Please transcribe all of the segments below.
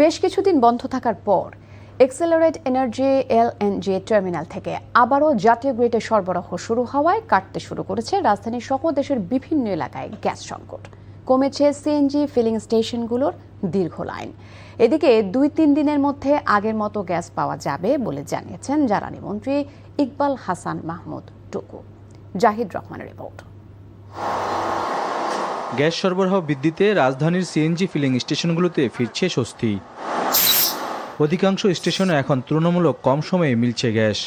বেশ কিছুদিন বন্ধ থাকার পর এক্সেলারেট এনার্জি এলএনজি টার্মিনাল থেকে আবারও জাতীয় গ্রিডে সরবরাহ শুরু হওয়ায় কাটতে শুরু করেছে রাজধানী সহ দেশের বিভিন্ন এলাকায় গ্যাস সংকট। কমেছে সিএনজি ফিলিং স্টেশনগুলোর দীর্ঘ লাইন। এদিকে ২-৩ দিনের মধ্যে আগের মতো গ্যাস পাওয়া যাবে বলে জানিয়েছেন জ্বালানি মন্ত্রী ইকবাল হাসান মাহমুদ টুকু। জাহিদ রহমানের রিপোর্ট। গ্যাস সরবরাহ বৃদ্ধিতে রাজধানীর সিএনজি ফিলিং স্টেশনগুলোতে ফিরছে স্বস্তি। অধিকাংশ স্টেশনে এখন তুলনামূলক কম সময়ে মিলছে গ্যাস।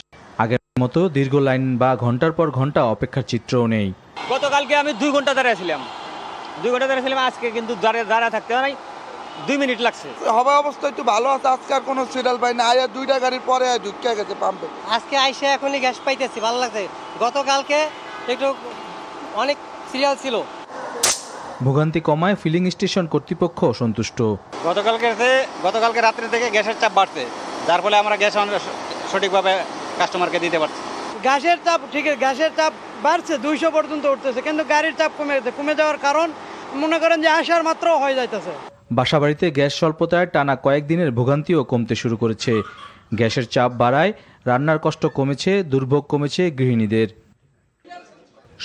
আগের মতো দীর্ঘ লাইন বা ঘন্টার পর ঘন্টা অপেক্ষার চিত্রও নেই। গতকালকে আমি 2 ঘন্টা দাঁড়িয়েছিলাম, আজকে কিন্তু দাঁড়া থাকতে হয় 2 মিনিট লাগছে। হবে অবস্থা একটু ভালো আছে, আজকে আর কোনো সিরিয়াল পাই না। আয়া 2টা গাড়ির পরে ঢুকে গেছে পাম্পে। আজকে আইসা এখনই গ্যাস পাইতেছি, ভালো লাগছে। গতকালকে একটু অনেক সিরিয়াল ছিল। ভোগান্তি কমায় ফিলিং স্টেশন কর্তৃপক্ষ সন্তুষ্ট। গতকালকে রাত্রি থেকে গ্যাসের চাপ বাড়ছে, যার ফলে আমরা গ্যাস সঠিকভাবে কাস্টমারকে দিতে পারছি। গ্যাসের চাপ গ্যাসের চাপ বাড়ছে, 200 পর্যন্ত উঠতেছে, কিন্তু গাড়ির চাপ কমে যাওয়ার কারণ মনে করেন যে আসার মাত্র হয়ে যাইতেছে। বাসাবাড়িতে গ্যাস স্বল্পতায় টানা কয়েকদিনের ভোগান্তিও কমতে শুরু করেছে। গ্যাসের চাপ বাড়ায় রান্নার কষ্ট কমেছে, দুর্ভোগ কমেছে গৃহিণীদের।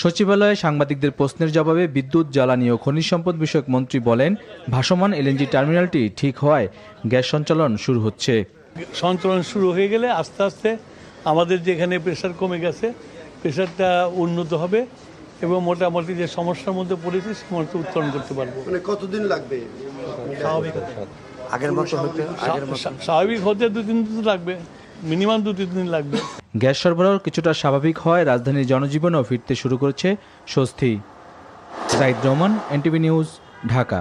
সচিবালয়ে সাংবাদিকদের প্রশ্নের জবাবে বিদ্যুৎ, জ্বালানি ও খনিজ সম্পদ বিষয়ক মন্ত্রী বলেন, ভাসমান এলএনজি টার্মিনালটি ঠিক হওয়ায় গ্যাস সঞ্চালন শুরু হচ্ছে। সঞ্চালন শুরু হয়ে গেলে আস্তে আস্তে আমাদের যেখানে প্রেশার কমে গেছে, প্রেশারটা উন্নত হবে এবং মোটামুটি যে সমস্যার মধ্যে পড়েছি সমস্যা উত্তরণ করতে পারবো। মানে কতদিন লাগবে? স্বাভাবিক হতে 2-3 দিন লাগবে, মিনিমাম 2-3 দিন লাগবে। গ্যাস সরবরাহ কিছুটা স্বাভাবিক হয় রাজধানীর জনজীবনও ফিরতে শুরু করেছে স্বস্তি। সাইদ রহমান, এনটিভি নিউজ, ঢাকা।